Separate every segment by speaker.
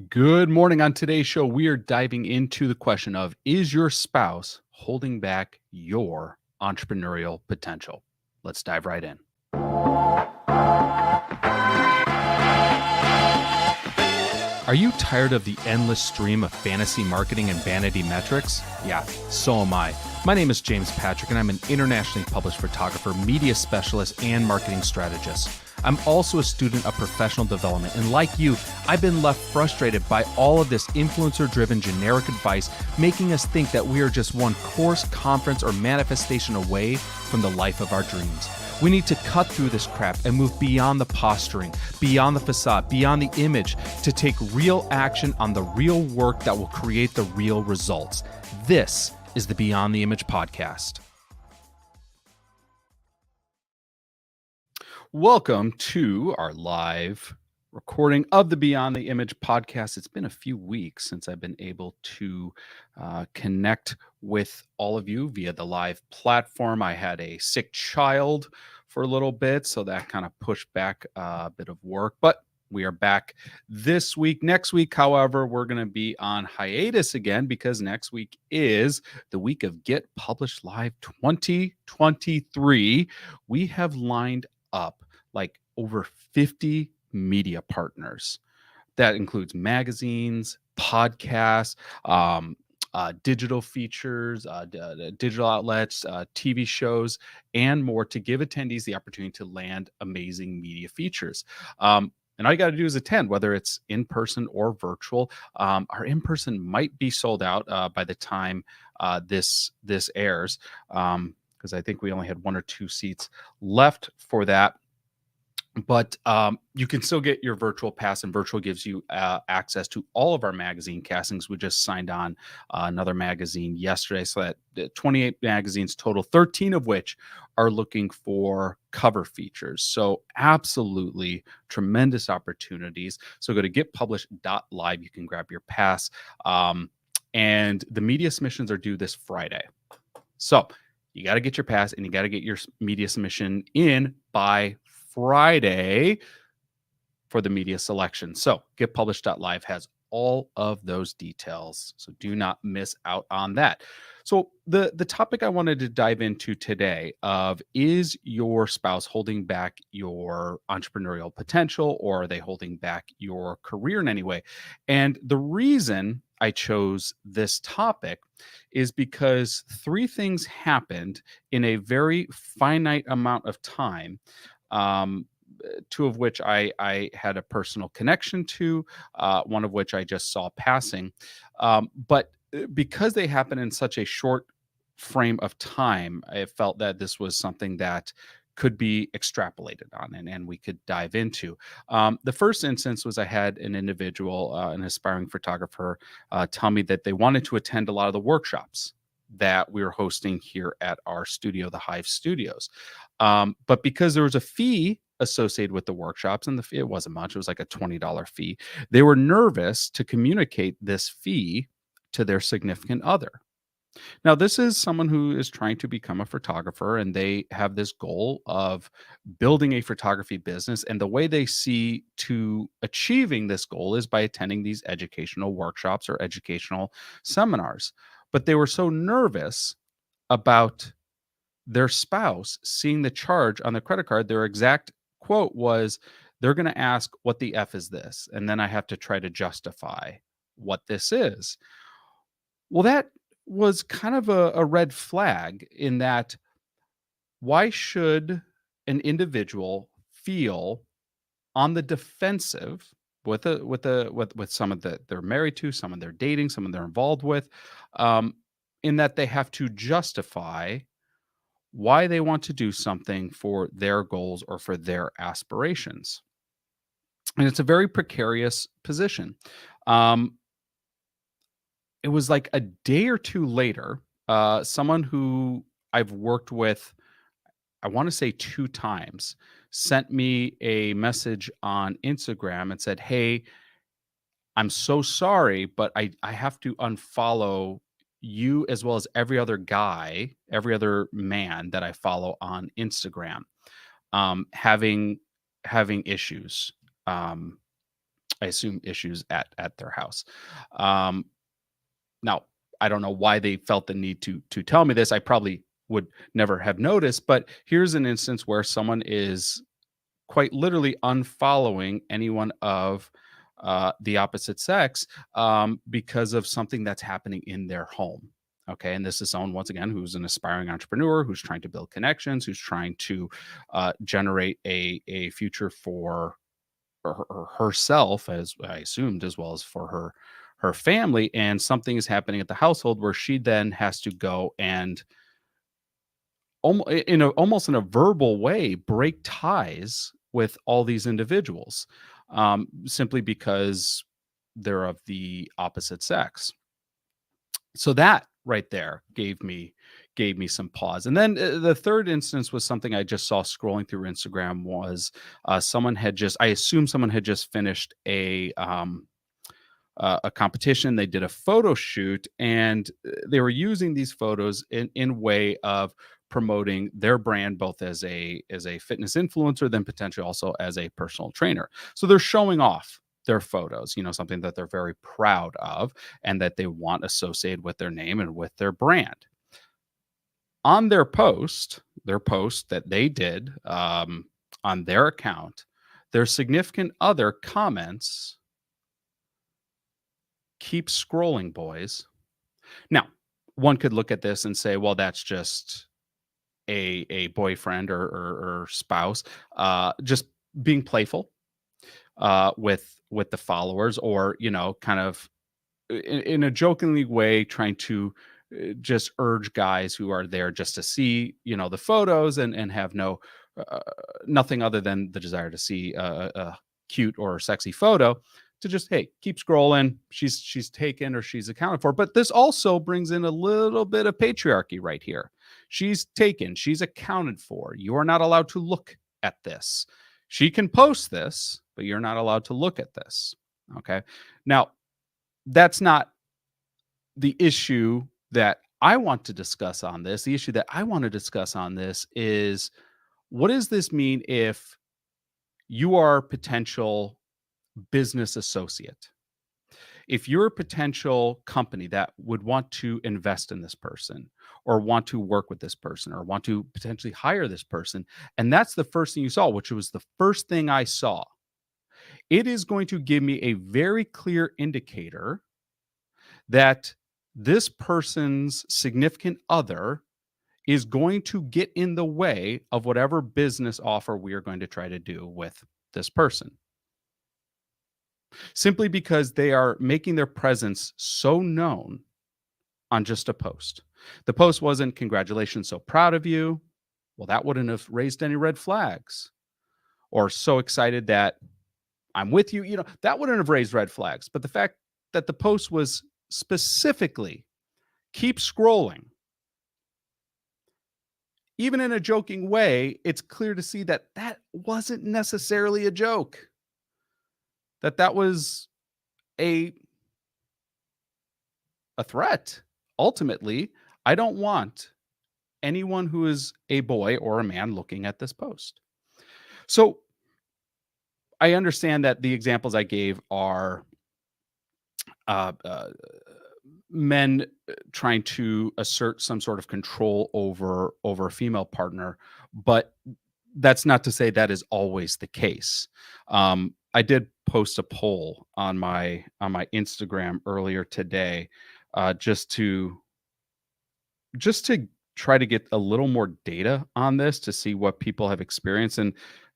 Speaker 1: Good morning. On today's show, we are diving into the question of, is your spouse holding back your entrepreneurial potential? Let's dive right in. Are you tired of the endless stream of fantasy marketing and vanity metrics? Yeah, so am I. My name is James Patrick, and I'm an internationally published photographer, media specialist, and marketing strategist. I'm also a student of professional development, and like you, I've been left frustrated by all of this influencer-driven generic advice, making us think that we are just one course, conference, or manifestation away from the life of our dreams. We need to cut through this crap and move beyond the posturing, beyond the facade, beyond the image, to take real action on the real work that will create the real results. This is the Beyond the Image podcast. Welcome to our live recording of the Beyond the Image podcast. It's been a few weeks since I've been able to connect with all of you via the live platform. I had a sick child for a little bit, so that kind of pushed back a bit of work, but we are back this week. Next week, however, we're going to be on hiatus again because next week is the week of Get Published Live 2023. We have lined up like over 50 media partners. That includes magazines, podcasts, digital features, digital outlets, TV shows, and more to give attendees the opportunity to land amazing media features. And all you got to do is attend, whether it's in person or virtual. Our in person might be sold out by the time this airs, because I think we only had one or two seats left for that. But you can still get your virtual pass, and virtual gives you access to all of our magazine castings. We just signed on another magazine yesterday, so that 28 magazines total, 13 of which are looking for cover features. So absolutely tremendous opportunities. So go to getpublished.live. You can grab your pass. And the media submissions are due this Friday. So you got to get your pass and you got to get your media submission in by Friday for the media selection. So getpublished.live has all of those details. So do not miss out on that. So the topic I wanted to dive into today of, is your spouse holding back your entrepreneurial potential, or are they holding back your career in any way? And the reason I chose this topic is because three things happened in a very finite amount of time, two of which I had a personal connection to, one of which I just saw passing. But because they happen in such a short frame of time, I felt that this was something that could be extrapolated on and we could dive into. The first instance was, I had an individual, an aspiring photographer, tell me that they wanted to attend a lot of the workshops that we were hosting here at our studio, the Hive Studios. But because there was a fee associated with the workshops, and the fee, it wasn't much, it was like a $20 fee, they were nervous to communicate this fee to their significant other. Now, this is someone who is trying to become a photographer, and they have this goal of building a photography business. And the way they see to achieving this goal is by attending these educational workshops or educational seminars. But they were so nervous about their spouse seeing the charge on the credit card. Their exact quote was, they're going to ask, what the F is this? And then I have to try to justify what this is. Well, that was kind of a red flag, in that, why should an individual feel on the defensive with someone that they're married to, someone they're dating, someone they're involved with, in that they have to justify why they want to do something for their goals or for their aspirations. And it's a very precarious position. It was like a day or two later, someone who I've worked with, I want to say 2 times, sent me a message on Instagram and said, "Hey, I'm so sorry, but I have to unfollow you as well as every other guy, every other man that I follow on Instagram, having issues, I assume issues at their house. Um, Now, I don't know why they felt the need to tell me this. I probably would never have noticed, but here's an instance where someone is quite literally unfollowing anyone of the opposite sex because of something that's happening in their home. Okay, and this is someone once again who's an aspiring entrepreneur who's trying to build connections, who's trying to generate a future for herself, as I assumed, as well as for her family. And something is happening at the household where she then has to go and almost in a verbal way break ties with all these individuals, simply because they're of the opposite sex. So that right there gave me some pause. And then the third instance was something I just saw scrolling through Instagram. Was someone had just, I assume someone had just finished a competition. They did a photo shoot, and they were using these photos in way of promoting their brand, both as a fitness influencer, then potentially also as a personal trainer. So they're showing off their photos, something that they're very proud of and that they want associated with their name and with their brand. On their post that they did on their account, their significant other comments, "Keep scrolling, boys." Now, one could look at this and say, well, that's just a boyfriend or spouse just being playful with the followers, or kind of in a jokingly way, trying to just urge guys who are there just to see the photos and have uh, nothing other than the desire to see a cute or sexy photo, to just, hey, keep scrolling, she's taken or she's accounted for. But this also brings in a little bit of patriarchy right here. She's taken, she's accounted for, you are not allowed to look at this. She can post this, but you're not allowed to look at this. Okay, now that's not the issue that I want to discuss on this. The issue that I want to discuss on this is, what does this mean if you are a potential business associate? If you're a potential company that would want to invest in this person, or want to work with this person, or want to potentially hire this person, and that's the first thing you saw, which was the first thing I saw, it is going to give me a very clear indicator that this person's significant other is going to get in the way of whatever business offer we are going to try to do with this person, simply because they are making their presence so known on just a post. The post wasn't "Congratulations, so proud of you." Well, that wouldn't have raised any red flags. Or "So excited that I'm with you." That wouldn't have raised red flags. But the fact that the post was specifically "Keep scrolling," even in a joking way, it's clear to see that that wasn't necessarily a joke. That was a a threat. Ultimately, I don't want anyone who is a boy or a man looking at this post. So I understand that the examples I gave are uh, uh, men trying to assert some sort of control over a female partner, but that's not to say that is always the case. I did post a poll on my Instagram earlier today, just to try to get a little more data on this, to see what people have experienced. And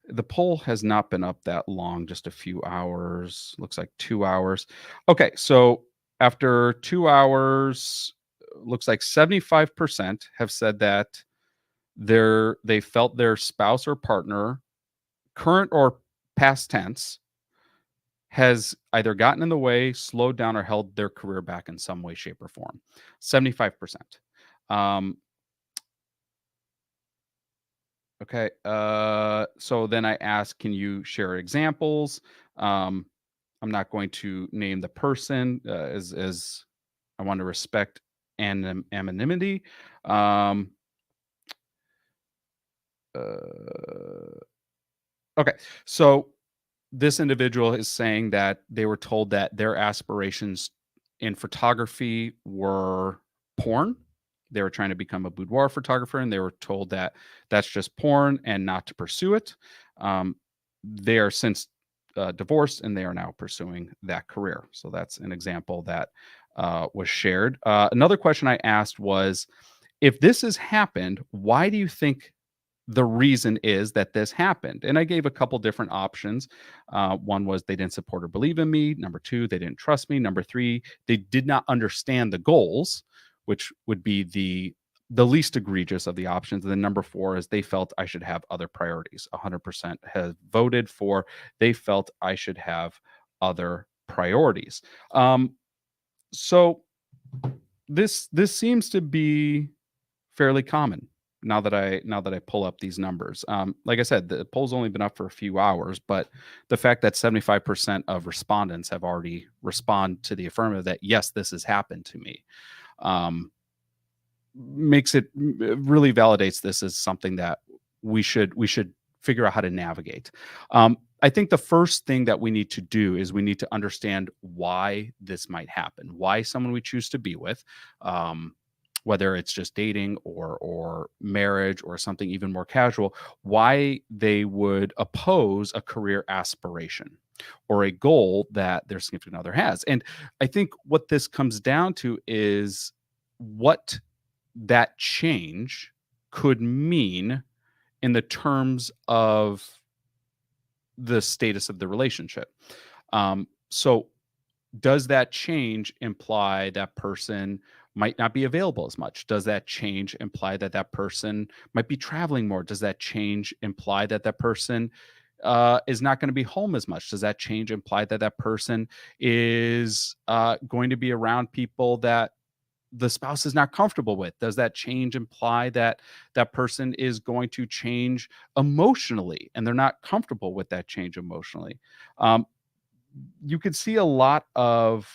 Speaker 1: the poll has not been up that long, just a few hours, looks like 2 hours. Okay, so after 2 hours, looks like 75% have said that they felt their spouse or partner, current or past tense, has either gotten in the way, slowed down, or held their career back in some way, shape, or form. 75%. Um, okay. So then I asked, can you share examples? Um, I'm not going to name the person, as I want to respect anonymity. Um, uh, okay. So this individual is saying that they were told that their aspirations in photography were porn. They were trying to become a boudoir photographer, and they were told that that's just porn and not to pursue it. They are since divorced, and they are now pursuing that career. So that's an example that was shared. Another question I asked was, if this has happened, why do you think the reason is that this happened? And I gave a couple different options. One was they didn't support or believe in me. Number two, they didn't trust me. Number three, they did not understand the goals, which would be the least egregious of the options. And then number four is they felt I should have other priorities. 100% have voted for they felt I should have other priorities. So this seems to be fairly common now that I pull up these numbers. Like I said, the poll's only been up for a few hours, but the fact that 75% of respondents have already responded to the affirmative that yes, this has happened to me, makes it really validates this as something that we should figure out how to navigate. I think the first thing that we need to do is we need to understand why this might happen, why someone we choose to be with, whether it's just dating or marriage or something even more casual, why they would oppose a career aspiration or a goal that their significant other has. And I think what this comes down to is what that change could mean in the terms of the status of the relationship. So does that change imply that person might not be available as much? Does that change imply that that person might be traveling more? Does that change imply that that person is not going to be home as much? Does that change imply that that person is going to be around people that the spouse is not comfortable with? Does that change imply that that person is going to change emotionally and they're not comfortable with that change emotionally? You could see a lot of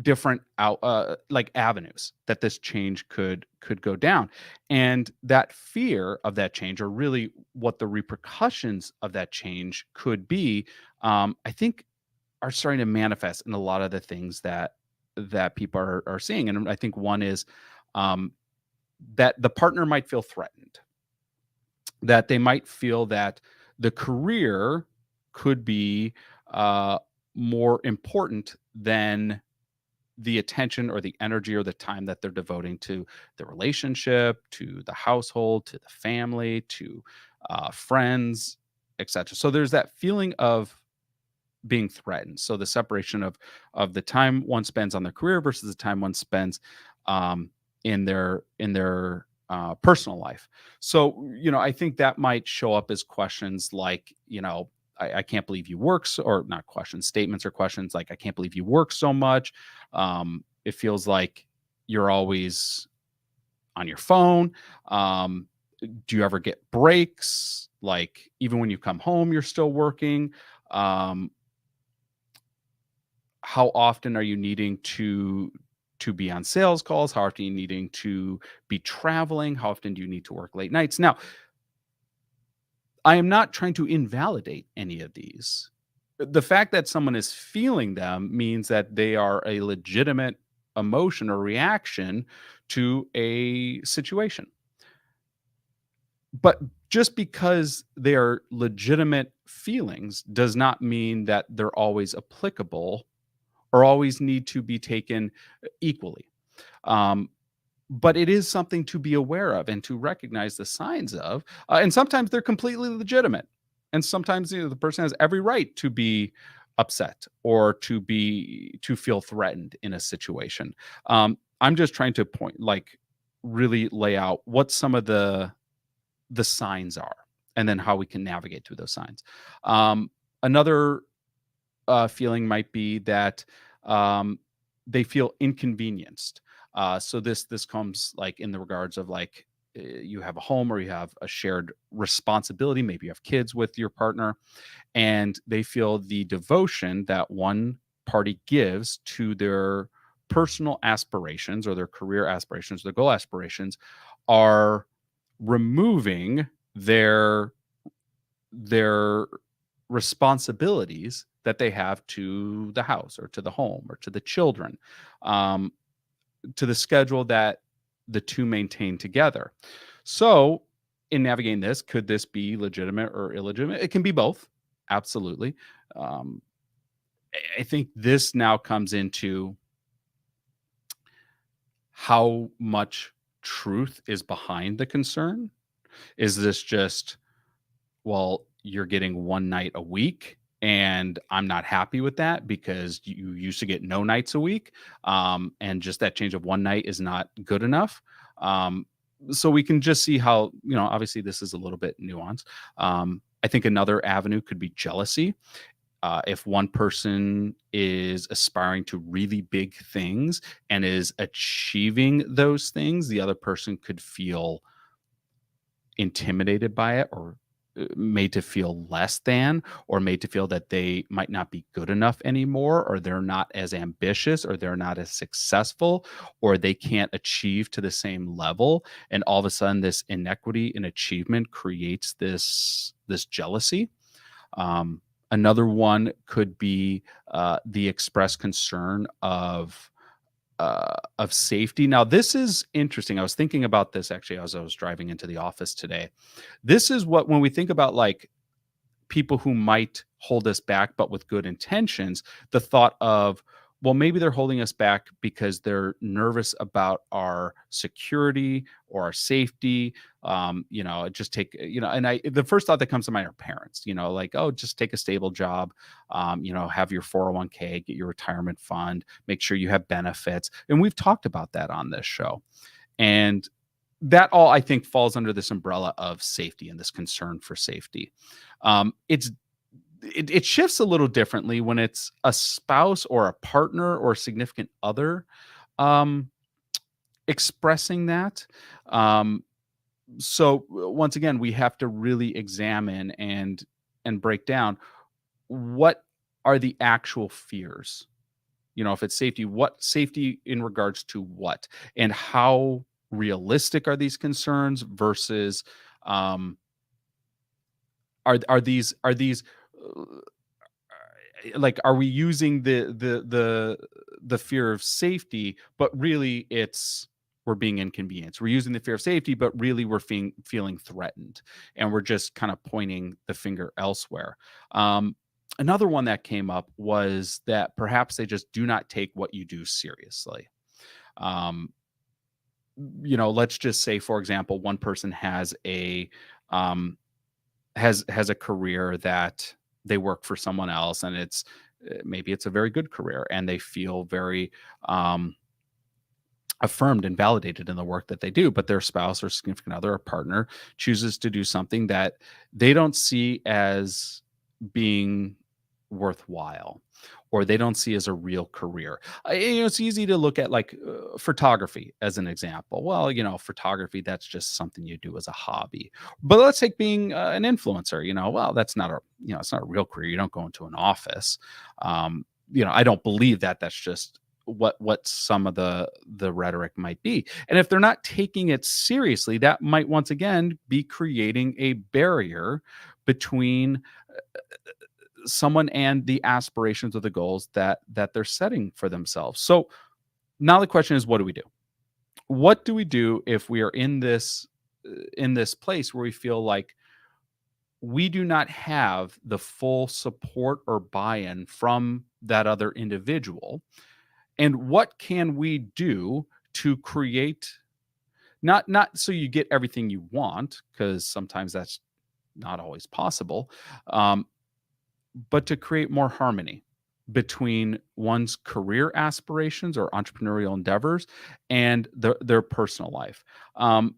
Speaker 1: different like avenues that this change could go down, and that fear of that change, or really what the repercussions of that change could be, I think are starting to manifest in a lot of the things that people are seeing. And I think one is um, that the partner might feel threatened, that they might feel that the career could be uh, more important than the attention or the energy or the time that they're devoting to the relationship, to the household, to the family, to friends, etc. So there's that feeling of being threatened. So the separation of the time one spends on their career versus the time one spends um, in their personal life. So I think that might show up as questions like, I can't believe you work so, or not questions, statements or questions like, I can't believe you work so much. It feels like you're always on your phone. Do you ever get breaks? Like, even when you come home, you're still working. Um, how often are you needing to be on sales calls? How often are you needing to be traveling? How often do you need to work late nights? Now, I am not trying to invalidate any of these. The fact that someone is feeling them means that they are a legitimate emotion or reaction to a situation. But just because they are legitimate feelings does not mean that they're always applicable or always need to be taken equally. Um, but it is something to be aware of and to recognize the signs of. And sometimes they're completely legitimate. And sometimes the person has every right to be upset or to feel threatened in a situation. I'm just trying to really lay out what some of the signs are, and then how we can navigate through those signs. Another feeling might be that um, they feel inconvenienced. So this comes like in the regards of like you have a home or you have a shared responsibility. Maybe you have kids with your partner, and they feel the devotion that one party gives to their personal aspirations or their career aspirations, their goal aspirations, are removing their their responsibilities that they have to the house or to the home or to the children, um, to the schedule that the two maintain together. So, in navigating this, could this be legitimate or illegitimate? It can be both. Absolutely. Um, I think this now comes into how much truth is behind the concern. Is this just, well, you're getting one night a week and I'm not happy with that because you used to get no nights a week. And just that change of one night is not good enough. Um, so we can just see how, obviously this is a little bit nuanced. I think another avenue could be jealousy. If one person is aspiring to really big things and is achieving those things, the other person could feel intimidated by it, or made to feel less than, or made to feel that they might not be good enough anymore, or they're not as ambitious, or they're not as successful, or they can't achieve to the same level. And all of a sudden this inequity in achievement creates this jealousy. Another one could be the express concern of safety. Now, this is interesting. I was thinking about this actually as I was driving into the office today. This is what, when we think about like people who might hold us back, but with good intentions, the thought of, well, maybe they're holding us back because they're nervous about our security or our safety. Just take, and the first thought that comes to mind are parents, like, oh, just take a stable job, have your 401k, get your retirement fund, make sure you have benefits. And we've talked about that on this show. And that all, I think, falls under this umbrella of safety and this concern for safety. It shifts a little differently when it's a spouse or a partner or a significant other um, expressing that. Um, so once again, we have to really examine and break down what are the actual fears. If it's safety, what safety in regards to what, and how realistic are these concerns versus um, are these uh, like, are we using the fear of safety, but really it's we're being inconvenienced. We're using the fear of safety, but really we're feeling threatened, and we're just kind of pointing the finger elsewhere. Another one that came up was that perhaps they just do not take what you do seriously. um, let's just say, for example, one person um, has a career that they work for someone else, and maybe it's a very good career, and they feel very um, affirmed and validated in the work that they do, but their spouse or significant other or partner chooses to do something that they don't see as being worthwhile, or they don't see as a real career. It's easy to look at like photography as an example. Well, photography, that's just something you do as a hobby. But let's take being an influencer. Well, that's not it's not a real career. You don't go into an office. I don't believe that. That's just what some of the rhetoric might be. And if they're not taking it seriously, that might once again be creating a barrier between someone and the aspirations or the goals that they're setting for themselves. So now the question is, what do we do? What do we do if we are in this place where we feel like we do not have the full support or buy-in from that other individual? And what can we do to create, not so you get everything you want, because sometimes that's not always possible, um, but to create more harmony between one's career aspirations or entrepreneurial endeavors and their personal life. Um,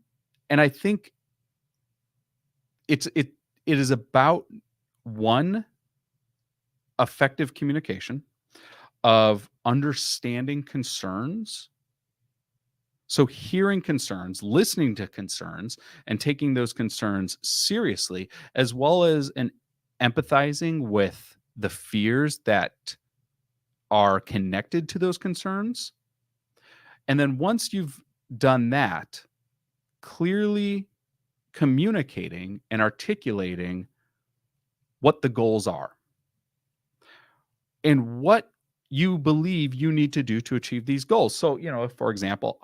Speaker 1: and I think it is about, one, effective communication of understanding concerns. So hearing concerns, listening to concerns, and taking those concerns seriously, as well as empathizing with the fears that are connected to those concerns. And then once you've done that, clearly communicating and articulating what the goals are and what you believe you need to do to achieve these goals. So, if, for example,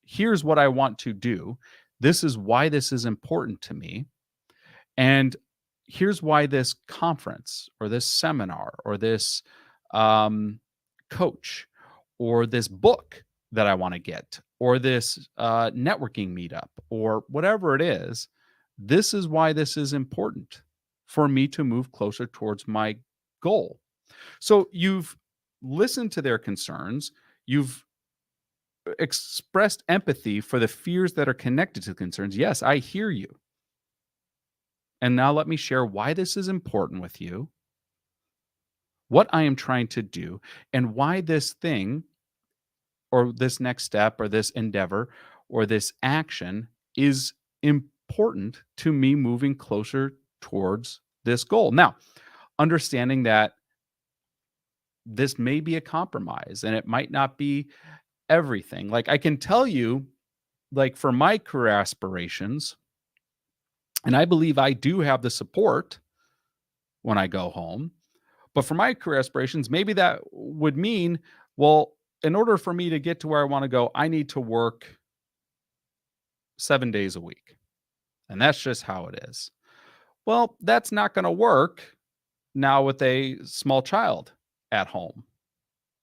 Speaker 1: here's what I want to do. This is why this is important to me. And here's why this conference or this seminar or this um, coach or this book that I want to get or this networking meetup or whatever it is. This is why this is important for me to move closer towards my goal. So you've listened to their concerns. You've expressed empathy for the fears that are connected to the concerns. Yes, I hear you. And now let me share why this is important with you, what I am trying to do, and why this thing or this next step or this endeavor or this action is important to me moving closer towards this goal. Now, understanding that this may be a compromise and it might not be everything. Like, I can tell you, like, for my career aspirations, and I believe I do have the support when I go home. But for my career aspirations, maybe that would mean, well, in order for me to get to where I want to go, I need to work 7 days a week. And that's just how it is. Well, that's not going to work now with a small child at home.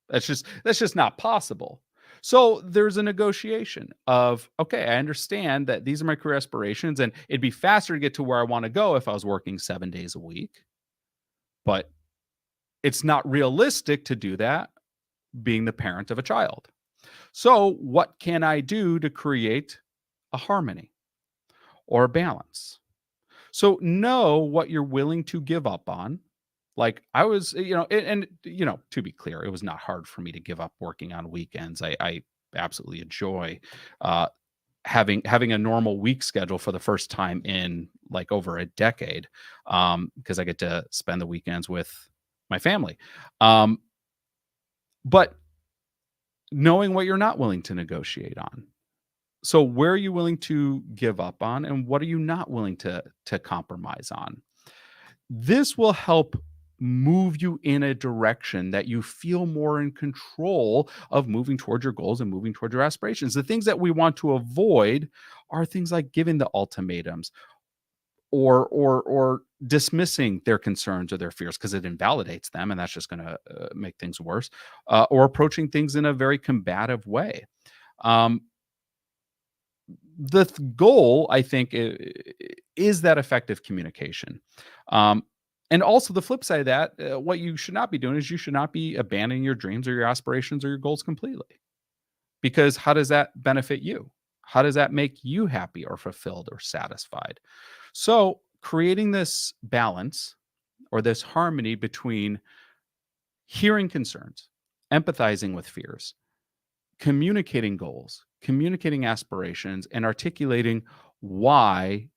Speaker 1: That's just not possible. So there's a negotiation of, okay, I understand that these are my career aspirations and it'd be faster to get to where I want to go if I was working 7 days a week. But it's not realistic to do that being the parent of a child. So what can I do to create a harmony or a balance? So know what you're willing to give up on. Like, I was, to be clear, it was not hard for me to give up working on weekends. I absolutely enjoy uh, having a normal week schedule for the first time in like over a decade, because I get to spend the weekends with my family. Um, but knowing what you're not willing to negotiate on. So where are you willing to give up on and what are you not willing to compromise on? This will help move you in a direction that you feel more in control of moving towards your goals and moving towards your aspirations. The things that we want to avoid are things like giving the ultimatums or dismissing their concerns or their fears because it invalidates them and that's just going to make things worse, or approaching things in a very combative way. Um, the goal, I think, is that effective communication. Um, and also the flip side of that, what you should not be doing is you should not be abandoning your dreams or your aspirations or your goals completely. Because how does that benefit you? How does that make you happy or fulfilled or satisfied? So creating this balance or this harmony between hearing concerns, empathizing with fears, communicating goals, communicating aspirations, and articulating why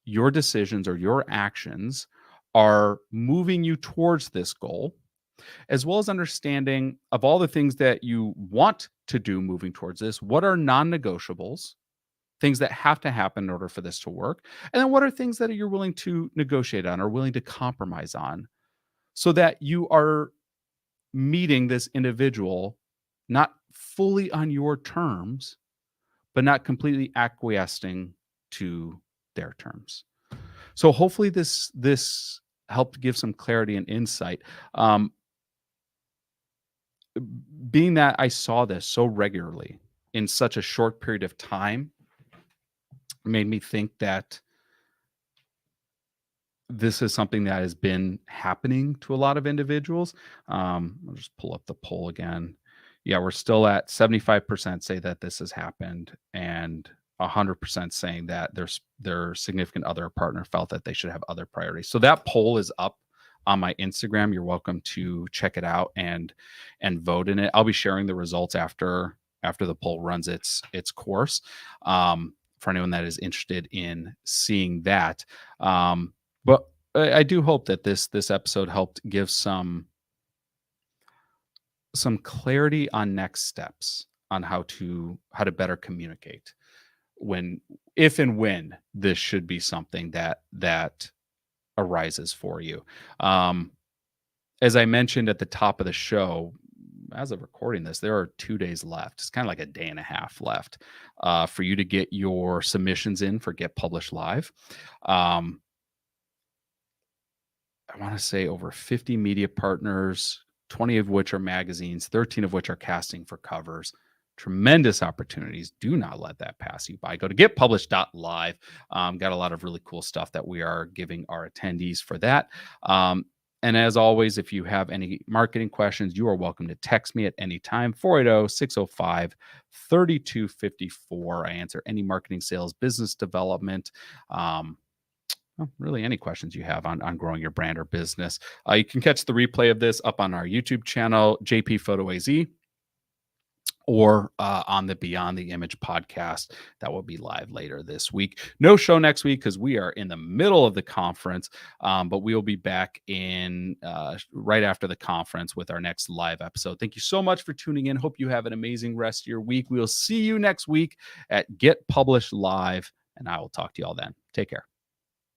Speaker 1: your decisions or your actions are moving you towards this goal, as well as understanding of all the things that you want to do moving towards this. What are non-negotiables, things that have to happen in order for this to work? And then what are things that you're willing to negotiate on or willing to compromise on so that you are meeting this individual not fully on your terms, but not completely acquiescing to their terms. So hopefully this helped give some clarity and insight. Being that I saw this so regularly in such a short period of time made me think that this is something that has been happening to a lot of individuals. I'll just pull up the poll again. Yeah, we're still at 75% say that this has happened, and 100% saying that their significant other or partner felt that they should have other priorities. So that poll is up on my Instagram. You're welcome to check it out and vote in it. I'll be sharing the results after the poll runs its course. For anyone that is interested in seeing that. But I do hope that this episode helped give some clarity on next steps on how to better communicate. when if and when this should be something that arises for you. Um, as I mentioned at the top of the show, as of recording this, there are 2 days left. It's kind of like a day and a half left for you to get your submissions in for Get Published Live. Um, I want to say over 50 media partners, 20 of which are magazines, 13 of which are casting for covers. Tremendous opportunities. Do not let that pass you by. Go to getpublished.live. Got a lot of really cool stuff that we are giving our attendees for that. And as always, if you have any marketing questions, you are welcome to text me at any time, 480-605-3254. I answer any marketing, sales, business development, well, really any questions you have on growing your brand or business. You can catch the replay of this up on our YouTube channel, JP Photo AZ, or on the Beyond the Image podcast that will be live later this week. No show next week because we are in the middle of the conference, but we will be back in right after the conference with our next live episode. Thank you so much for tuning in. Hope you have an amazing rest of your week. We will see you next week at Get Published Live, and I will talk to you all then. Take care.